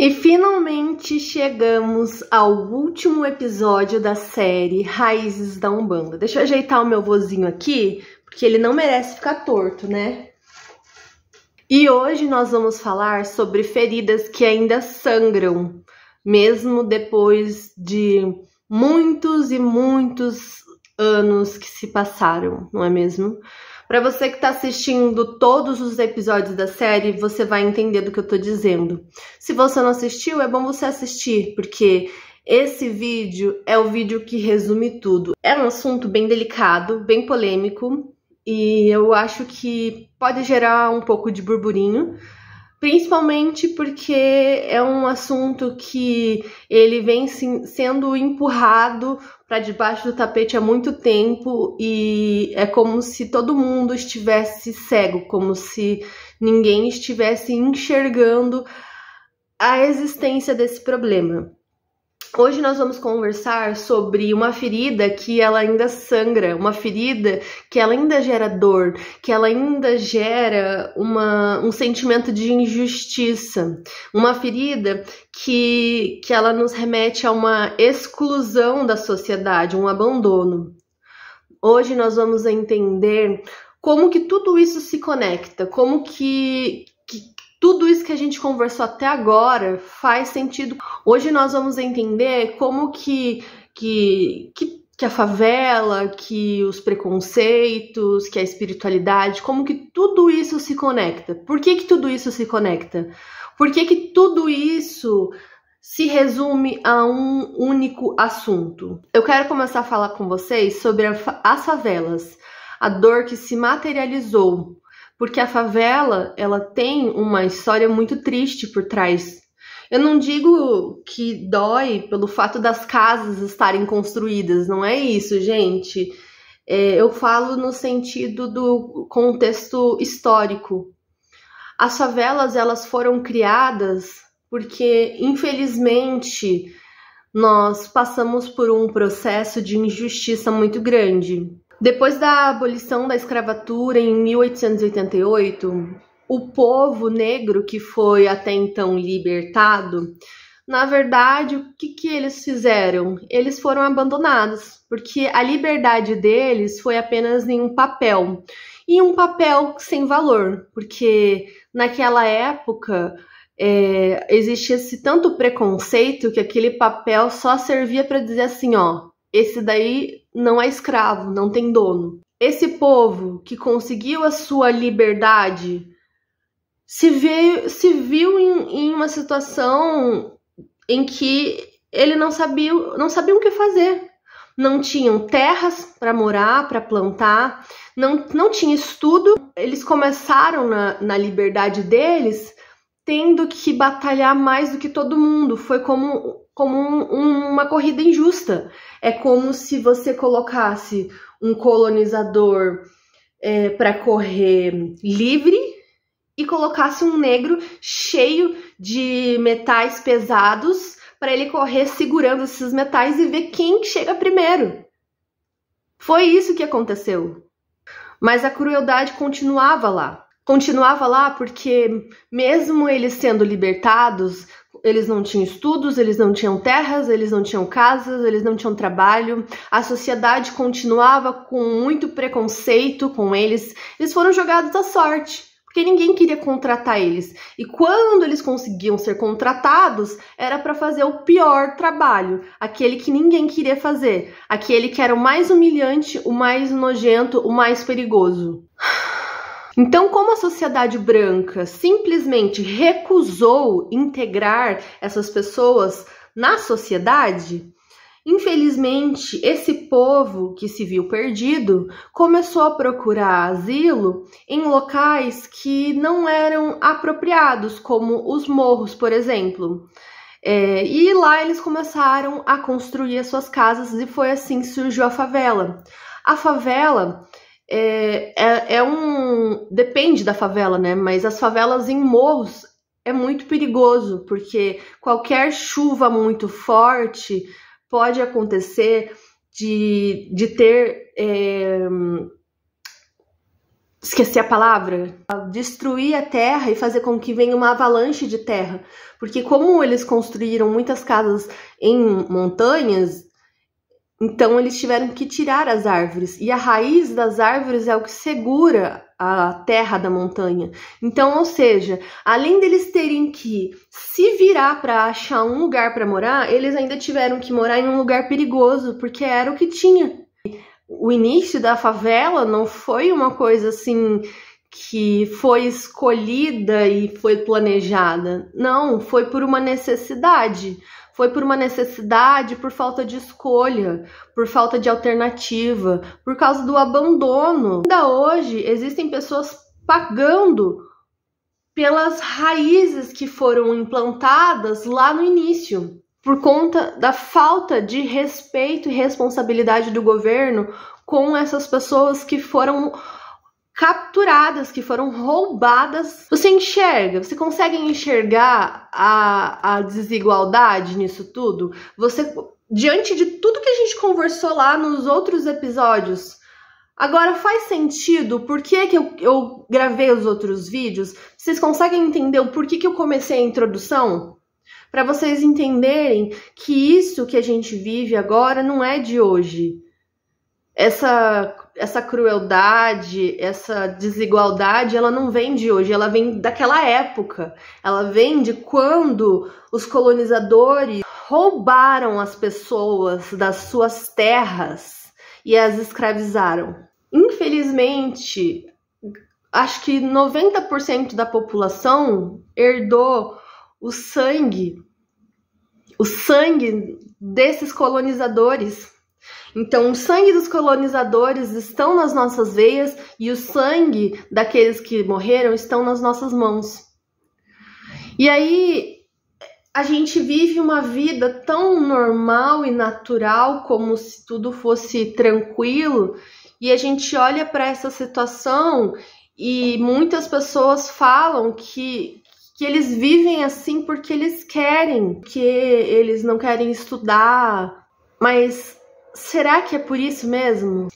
E finalmente chegamos ao último episódio da série Raízes da Umbanda. Deixa eu ajeitar o meu vozinho aqui, porque ele não merece ficar torto, né? E hoje nós vamos falar sobre feridas que ainda sangram, mesmo depois de muitos e muitos anos que se passaram, não é mesmo? Para você que está assistindo todos os episódios da série, você vai entender do que eu tô dizendo. Se você não assistiu, é bom você assistir, porque esse vídeo é o vídeo que resume tudo. É um assunto bem delicado, bem polêmico, e eu acho que pode gerar um pouco de burburinho, principalmente porque é um assunto que ele vem sendo empurrado para debaixo do tapete há muito tempo e é como se todo mundo estivesse cego, como se ninguém estivesse enxergando a existência desse problema. Hoje nós vamos conversar sobre uma ferida que ela ainda sangra, uma ferida que ela ainda gera dor, que ela ainda gera um sentimento de injustiça, uma ferida que ela nos remete a uma exclusão da sociedade, um abandono. Hoje nós vamos entender como que tudo isso se conecta, como que tudo isso que a gente conversou até agora faz sentido. Hoje nós vamos entender como que a favela, que os preconceitos, que a espiritualidade, como que tudo isso se conecta. Por que tudo isso se conecta? Por que tudo isso se resume a um único assunto? Eu quero começar a falar com vocês sobre as favelas, a dor que se materializou. Porque a favela, ela tem uma história muito triste por trás. Eu não digo que dói pelo fato das casas estarem construídas, não é isso, gente. Eu falo no sentido do contexto histórico. As favelas, elas foram criadas porque, infelizmente, nós passamos por um processo de injustiça muito grande. Depois da abolição da escravatura em 1888, o povo negro que foi até então libertado, na verdade, o que eles fizeram? Eles foram abandonados, porque a liberdade deles foi apenas em um papel, e um papel sem valor, porque naquela época existia esse tanto preconceito que aquele papel só servia para dizer assim, ó, esse daí não é escravo, não tem dono. Esse povo que conseguiu a sua liberdade se viu em uma situação em que ele não sabiam o que fazer. Não tinham terras para morar, para plantar, não tinha estudo. Eles começaram na liberdade deles tendo que batalhar mais do que todo mundo. Foi como uma corrida injusta. É como se você colocasse um colonizador para correr livre e colocasse um negro cheio de metais pesados para ele correr segurando esses metais e ver quem chega primeiro. Foi isso que aconteceu. Mas a crueldade continuava lá. Continuava lá porque, mesmo eles sendo libertados, eles não tinham estudos, eles não tinham terras, eles não tinham casas, eles não tinham trabalho. A sociedade continuava com muito preconceito com eles. Eles foram jogados à sorte, porque ninguém queria contratar eles. E quando eles conseguiam ser contratados, era para fazer o pior trabalho, aquele que ninguém queria fazer, aquele que era o mais humilhante, o mais nojento, o mais perigoso. Então, como a sociedade branca simplesmente recusou integrar essas pessoas na sociedade, infelizmente, esse povo que se viu perdido começou a procurar asilo em locais que não eram apropriados, como os morros, por exemplo. E lá eles começaram a construir as suas casas e foi assim que surgiu a favela. A favela depende da favela, né? Mas as favelas em morros é muito perigoso, porque qualquer chuva muito forte pode acontecer de ter esqueci a palavra, destruir a terra e fazer com que venha uma avalanche de terra. Porque como eles construíram muitas casas em montanhas, então eles tiveram que tirar as árvores. E a raiz das árvores é o que segura a terra da montanha. Então, ou seja, além deles terem que se virar para achar um lugar para morar, eles ainda tiveram que morar em um lugar perigoso, porque era o que tinha. O início da favela não foi uma coisa assim que foi escolhida e foi planejada. Não, foi por uma necessidade. Foi por uma necessidade, por falta de escolha, por falta de alternativa, por causa do abandono. Ainda hoje existem pessoas pagando pelas raízes que foram implantadas lá no início, por conta da falta de respeito e responsabilidade do governo com essas pessoas que foram capturadas, que foram roubadas. Você consegue enxergar a desigualdade nisso tudo? Diante de tudo que a gente conversou lá nos outros episódios, agora faz sentido por que eu gravei os outros vídeos? Vocês conseguem entender o porquê que eu comecei a introdução? Para vocês entenderem que isso que a gente vive agora não é de hoje. Essa crueldade, essa desigualdade, ela não vem de hoje, ela vem daquela época. Ela vem de quando os colonizadores roubaram as pessoas das suas terras e as escravizaram. Infelizmente, acho que 90% da população herdou o sangue desses colonizadores. Então, o sangue dos colonizadores estão nas nossas veias e o sangue daqueles que morreram estão nas nossas mãos. E aí, a gente vive uma vida tão normal e natural, como se tudo fosse tranquilo, e a gente olha para essa situação e muitas pessoas falam que eles vivem assim porque eles querem, que eles não querem estudar, mas será que é por isso mesmo?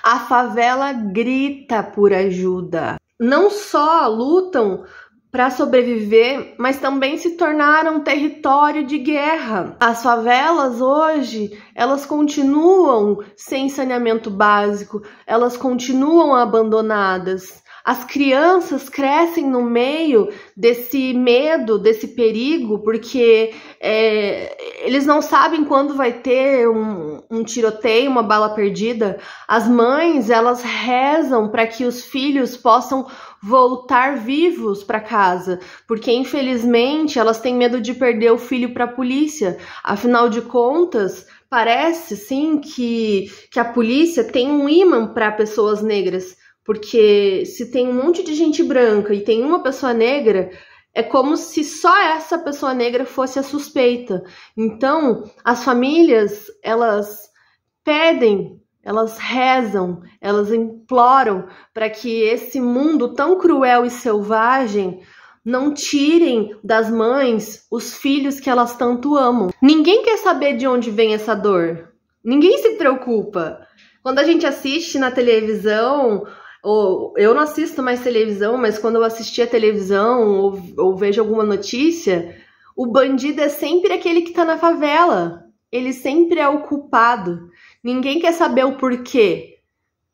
A favela grita por ajuda. Não só lutam para sobreviver, mas também se tornaram território de guerra. As favelas hoje, elas continuam sem saneamento básico, elas continuam abandonadas. As crianças crescem no meio desse medo, desse perigo, porque eles não sabem quando vai ter um tiroteio, uma bala perdida. As mães, elas rezam para que os filhos possam voltar vivos para casa, porque infelizmente elas têm medo de perder o filho para a polícia. Afinal de contas, parece sim que a polícia tem um imã para pessoas negras. Porque se tem um monte de gente branca e tem uma pessoa negra, é como se só essa pessoa negra fosse a suspeita. Então, as famílias, elas pedem, elas rezam, elas imploram para que esse mundo tão cruel e selvagem não tirem das mães os filhos que elas tanto amam. Ninguém quer saber de onde vem essa dor. Ninguém se preocupa. Quando a gente assiste na televisão, eu não assisto mais televisão, mas quando eu assistia a televisão ou vejo alguma notícia, o bandido é sempre aquele que tá na favela. Ele sempre é o culpado. Ninguém quer saber o porquê.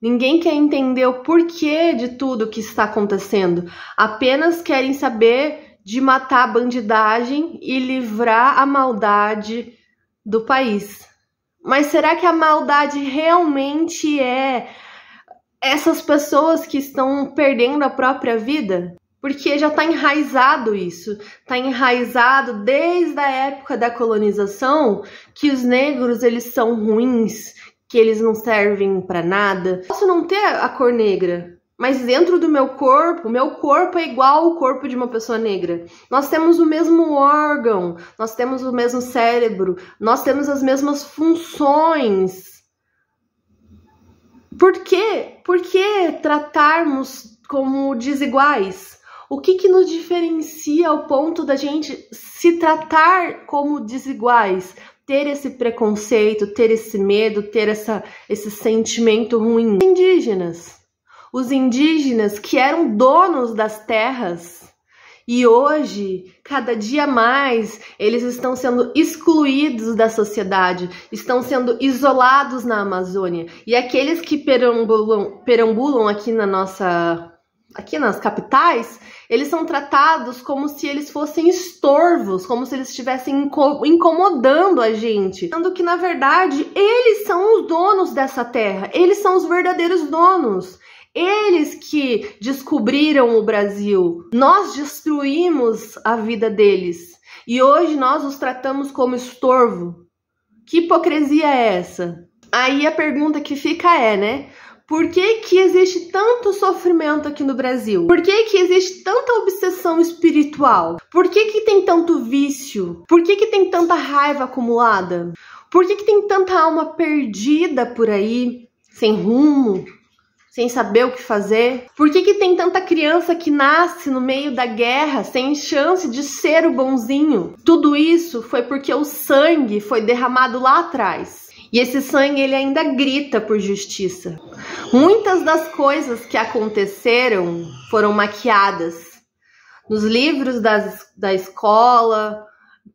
Ninguém quer entender o porquê de tudo que está acontecendo. Apenas querem saber de matar a bandidagem e livrar a maldade do país. Mas será que a maldade realmente é essas pessoas que estão perdendo a própria vida? Porque já está enraizado isso. Está enraizado desde a época da colonização que os negros, eles são ruins, que eles não servem para nada. Eu posso não ter a cor negra, mas dentro do meu corpo é igual ao corpo de uma pessoa negra. Nós temos o mesmo órgão, nós temos o mesmo cérebro, nós temos as mesmas funções. Por quê? Por que tratarmos como desiguais? O que nos diferencia ao ponto da gente se tratar como desiguais? Ter esse preconceito, ter esse medo, ter esse sentimento ruim. Indígenas. os indígenas que eram donos das terras. E hoje, cada dia mais, eles estão sendo excluídos da sociedade, estão sendo isolados na Amazônia. E aqueles que perambulam aqui nas capitais, eles são tratados como se eles fossem estorvos, como se eles estivessem incomodando a gente. Sendo que, na verdade, eles são os donos dessa terra, eles são os verdadeiros donos. Eles que descobriram o Brasil. Nós destruímos a vida deles. E hoje nós os tratamos como estorvo. Que hipocrisia é essa? Aí a pergunta que fica é, né? Por que que existe tanto sofrimento aqui no Brasil? Por que que existe tanta obsessão espiritual? Por que que tem tanto vício? Por que que tem tanta raiva acumulada? Por que que tem tanta alma perdida por aí, sem rumo? Sem saber o que fazer? Por que que tem tanta criança que nasce no meio da guerra sem chance de ser o bonzinho? Tudo isso foi porque o sangue foi derramado lá atrás. E esse sangue, ele ainda grita por justiça. Muitas das coisas que aconteceram foram maquiadas nos livros da escola,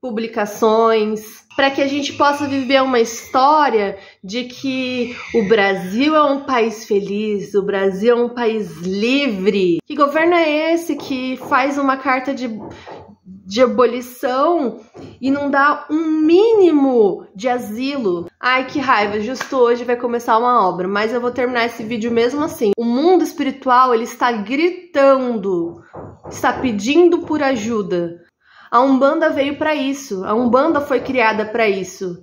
publicações, para que a gente possa viver uma história de que o Brasil é um país feliz, o Brasil é um país livre. Que governo é esse que faz uma carta de abolição e não dá um mínimo de asilo? Ai, que raiva, justo hoje vai começar uma obra, mas eu vou terminar esse vídeo mesmo assim. O mundo espiritual, ele está gritando, está pedindo por ajuda. A Umbanda veio para isso, a Umbanda foi criada para isso.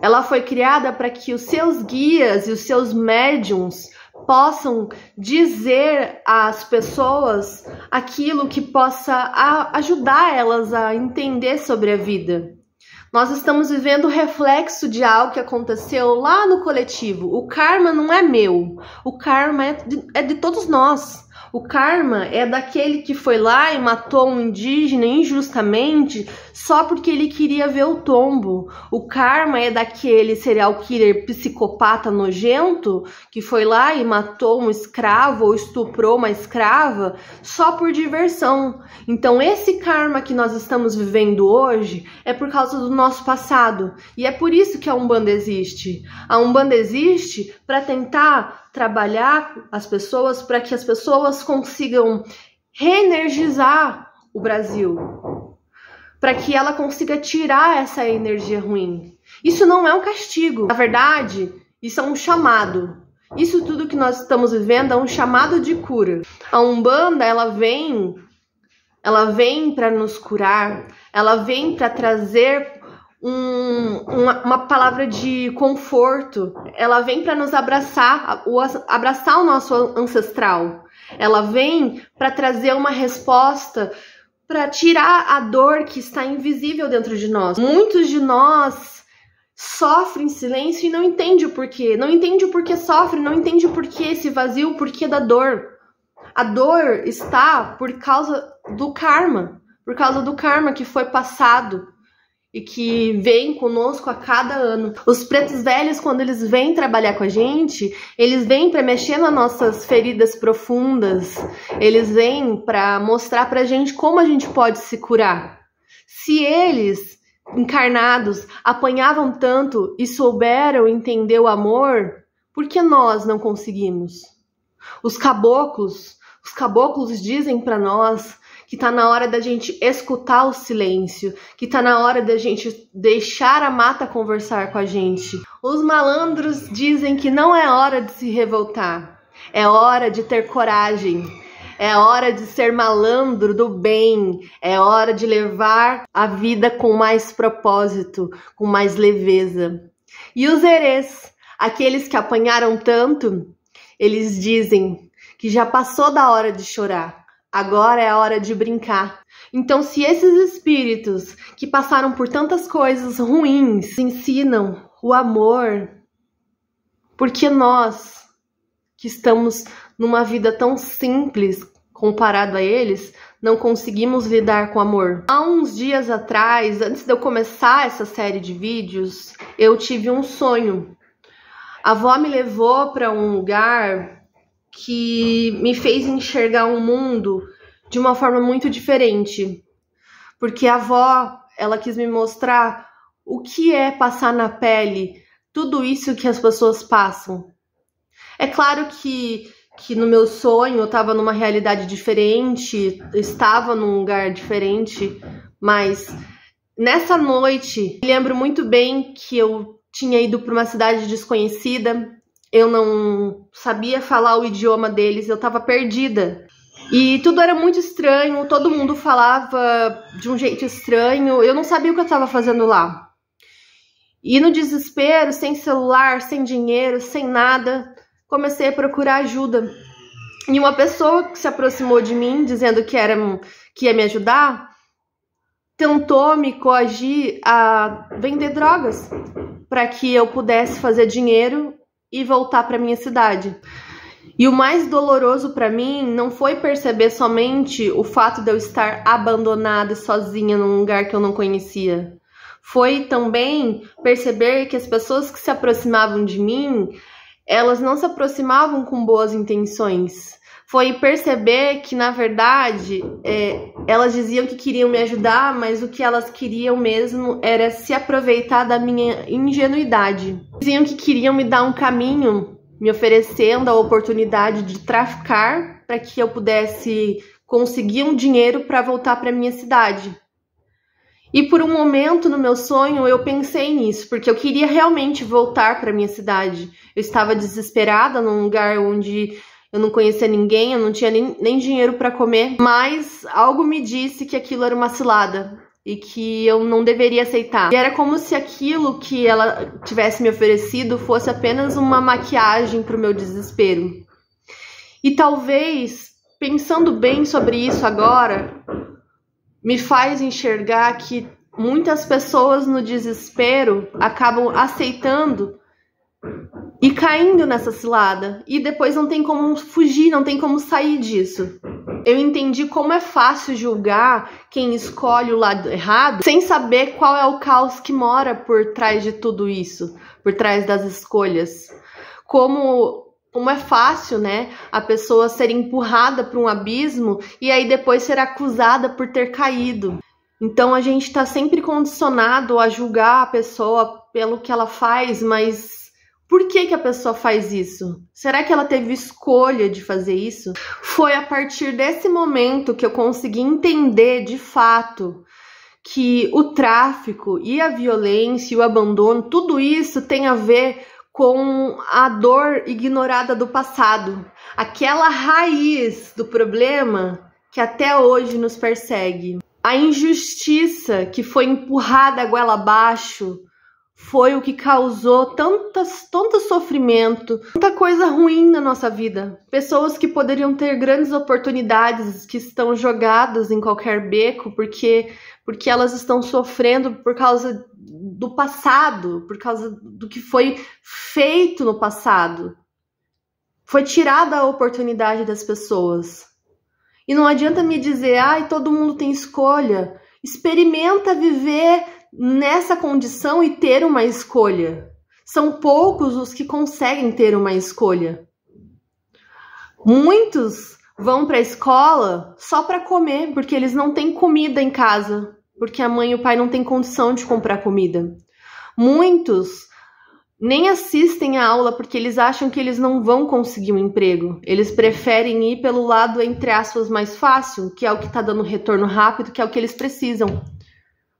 Ela foi criada para que os seus guias e os seus médiums possam dizer às pessoas aquilo que possa ajudar elas a entender sobre a vida. Nós estamos vivendo o reflexo de algo que aconteceu lá no coletivo. O karma não é meu, o karma é de todos nós. O karma é daquele que foi lá e matou um indígena injustamente só porque ele queria ver o tombo. O karma é daquele serial killer psicopata nojento que foi lá e matou um escravo ou estuprou uma escrava só por diversão. Então esse karma que nós estamos vivendo hoje é por causa do nosso passado. E é por isso que a Umbanda existe. A Umbanda existe para tentar trabalhar as pessoas, para que as pessoas consigam reenergizar o Brasil, para que ela consiga tirar essa energia ruim. Isso não é um castigo, na verdade, isso é um chamado. Isso tudo que nós estamos vivendo é um chamado de cura. A Umbanda, ela vem para nos curar, ela vem para trazer uma palavra de conforto. Ela vem para nos abraçar o nosso ancestral. Ela vem para trazer uma resposta, para tirar a dor que está invisível dentro de nós. Muitos de nós sofrem em silêncio e não entende o porquê. Não entende o porquê sofre, não entende o porquê esse vazio, o porquê da dor. A dor está por causa do karma que foi passado e que vem conosco a cada ano. Os pretos velhos, quando eles vêm trabalhar com a gente, eles vêm para mexer nas nossas feridas profundas, eles vêm para mostrar pra gente como a gente pode se curar. Se eles, encarnados, apanhavam tanto e souberam entender o amor, por que nós não conseguimos? Os caboclos dizem para nós que tá na hora da gente escutar o silêncio, que tá na hora da gente deixar a mata conversar com a gente. Os malandros dizem que não é hora de se revoltar, é hora de ter coragem, é hora de ser malandro do bem, é hora de levar a vida com mais propósito, com mais leveza. E os herês, aqueles que apanharam tanto, eles dizem que já passou da hora de chorar. Agora é a hora de brincar. Então, se esses espíritos que passaram por tantas coisas ruins ensinam o amor, por que nós, que estamos numa vida tão simples comparado a eles, não conseguimos lidar com amor? Há uns dias atrás, antes de eu começar essa série de vídeos, eu tive um sonho. A avó me levou para um lugar que me fez enxergar o mundo de uma forma muito diferente. Porque a avó, ela quis me mostrar o que é passar na pele tudo isso que as pessoas passam. É claro que no meu sonho eu estava numa realidade diferente, estava num lugar diferente, mas nessa noite, eu lembro muito bem que eu tinha ido para uma cidade desconhecida, eu não sabia falar o idioma deles, eu estava perdida. E tudo era muito estranho, todo mundo falava de um jeito estranho, eu não sabia o que eu estava fazendo lá. E no desespero, sem celular, sem dinheiro, sem nada, comecei a procurar ajuda. E uma pessoa que se aproximou de mim, dizendo que ia me ajudar, tentou me coagir a vender drogas para que eu pudesse fazer dinheiro e voltar para minha cidade. E o mais doloroso para mim não foi perceber somente o fato de eu estar abandonada e sozinha num lugar que eu não conhecia. Foi também perceber que as pessoas que se aproximavam de mim, elas não se aproximavam com boas intenções. Foi perceber que, na verdade, elas diziam que queriam me ajudar, mas o que elas queriam mesmo era se aproveitar da minha ingenuidade. Diziam que queriam me dar um caminho, me oferecendo a oportunidade de traficar para que eu pudesse conseguir um dinheiro para voltar para minha cidade. E por um momento no meu sonho eu pensei nisso, porque eu queria realmente voltar para minha cidade. Eu estava desesperada num lugar onde eu não conhecia ninguém, eu não tinha nem dinheiro para comer, mas algo me disse que aquilo era uma cilada e que eu não deveria aceitar. E era como se aquilo que ela tivesse me oferecido fosse apenas uma maquiagem para o meu desespero. E talvez, pensando bem sobre isso agora, me faz enxergar que muitas pessoas no desespero acabam aceitando e caindo nessa cilada. E depois não tem como fugir, não tem como sair disso. Eu entendi como é fácil julgar quem escolhe o lado errado sem saber qual é o caos que mora por trás de tudo isso, por trás das escolhas. Como é fácil, né, a pessoa ser empurrada para um abismo e aí depois ser acusada por ter caído. Então a gente está sempre condicionado a julgar a pessoa pelo que ela faz, mas por que a pessoa faz isso? Será que ela teve escolha de fazer isso? Foi a partir desse momento que eu consegui entender de fato que o tráfico e a violência e o abandono, tudo isso tem a ver com a dor ignorada do passado. Aquela raiz do problema que até hoje nos persegue. A injustiça que foi empurrada a goela abaixo foi o que causou tanto sofrimento, tanta coisa ruim na nossa vida. Pessoas que poderiam ter grandes oportunidades, que estão jogadas em qualquer beco, porque elas estão sofrendo por causa do passado, por causa do que foi feito no passado. Foi tirada a oportunidade das pessoas. E não adianta me dizer, todo mundo tem escolha. Experimenta viver nessa condição e ter uma escolha. São poucos os que conseguem ter uma escolha. Muitos vão para a escola só para comer, porque eles não têm comida em casa, porque a mãe e o pai não têm condição de comprar comida. Muitos nem assistem a aula porque eles acham que eles não vão conseguir um emprego. Eles preferem ir pelo lado, entre aspas, mais fácil, que é o que está dando retorno rápido, que é o que eles precisam.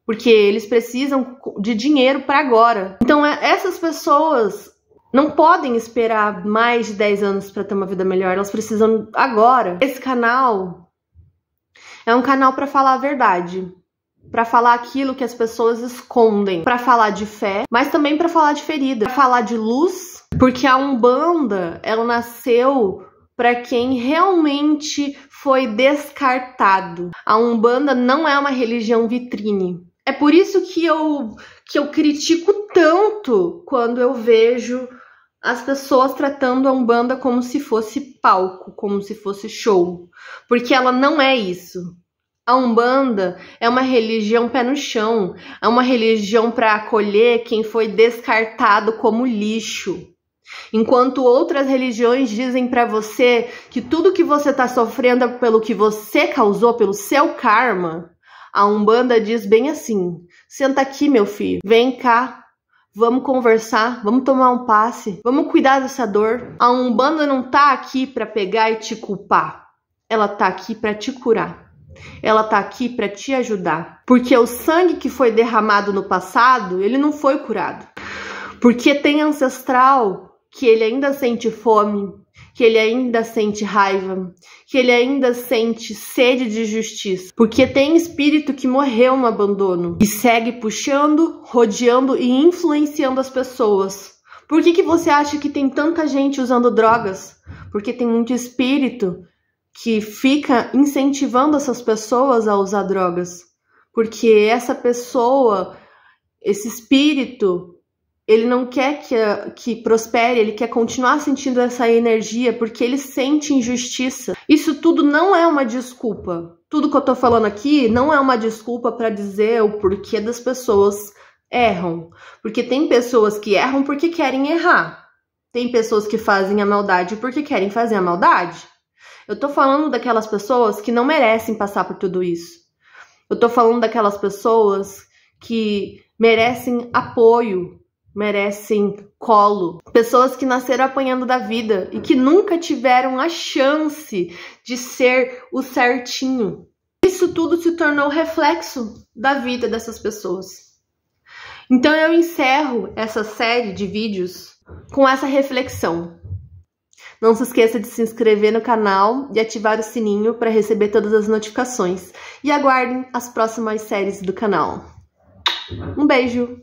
Porque eles precisam de dinheiro para agora. Então essas pessoas não podem esperar mais de 10 anos para ter uma vida melhor. Elas precisam agora. Esse canal é um canal para falar a verdade. Para falar aquilo que as pessoas escondem. Para falar de fé, mas também para falar de ferida. Para falar de luz, porque a Umbanda, ela nasceu para quem realmente foi descartado. A Umbanda não é uma religião vitrine. É por isso que eu critico tanto quando eu vejo as pessoas tratando a Umbanda como se fosse palco, como se fosse show. Porque ela não é isso. A Umbanda é uma religião pé no chão, é uma religião para acolher quem foi descartado como lixo. Enquanto outras religiões dizem pra você que tudo que você tá sofrendo é pelo que você causou, pelo seu karma, a Umbanda diz bem assim: senta aqui, meu filho, vem cá, vamos conversar, vamos tomar um passe, vamos cuidar dessa dor. A Umbanda não tá aqui pra pegar e te culpar, ela tá aqui pra te curar. Ela tá aqui para te ajudar. Porque o sangue que foi derramado no passado, ele não foi curado. Porque tem ancestral que ele ainda sente fome, que ele ainda sente raiva, que ele ainda sente sede de justiça. Porque tem espírito que morreu no abandono e segue puxando, rodeando e influenciando as pessoas. Por que você acha que tem tanta gente usando drogas? Porque tem muito espírito que fica incentivando essas pessoas a usar drogas. Porque essa pessoa, esse espírito, ele não quer que prospere, ele quer continuar sentindo essa energia porque ele sente injustiça. Isso tudo não é uma desculpa. Tudo que eu tô falando aqui não é uma desculpa para dizer o porquê das pessoas erram. Porque tem pessoas que erram porque querem errar. Tem pessoas que fazem a maldade porque querem fazer a maldade. Eu tô falando daquelas pessoas que não merecem passar por tudo isso. Eu tô falando daquelas pessoas que merecem apoio, merecem colo. Pessoas que nasceram apanhando da vida e que nunca tiveram a chance de ser o certinho. Isso tudo se tornou reflexo da vida dessas pessoas. Então eu encerro essa série de vídeos com essa reflexão. Não se esqueça de se inscrever no canal e ativar o sininho para receber todas as notificações. E aguardem as próximas séries do canal. Um beijo!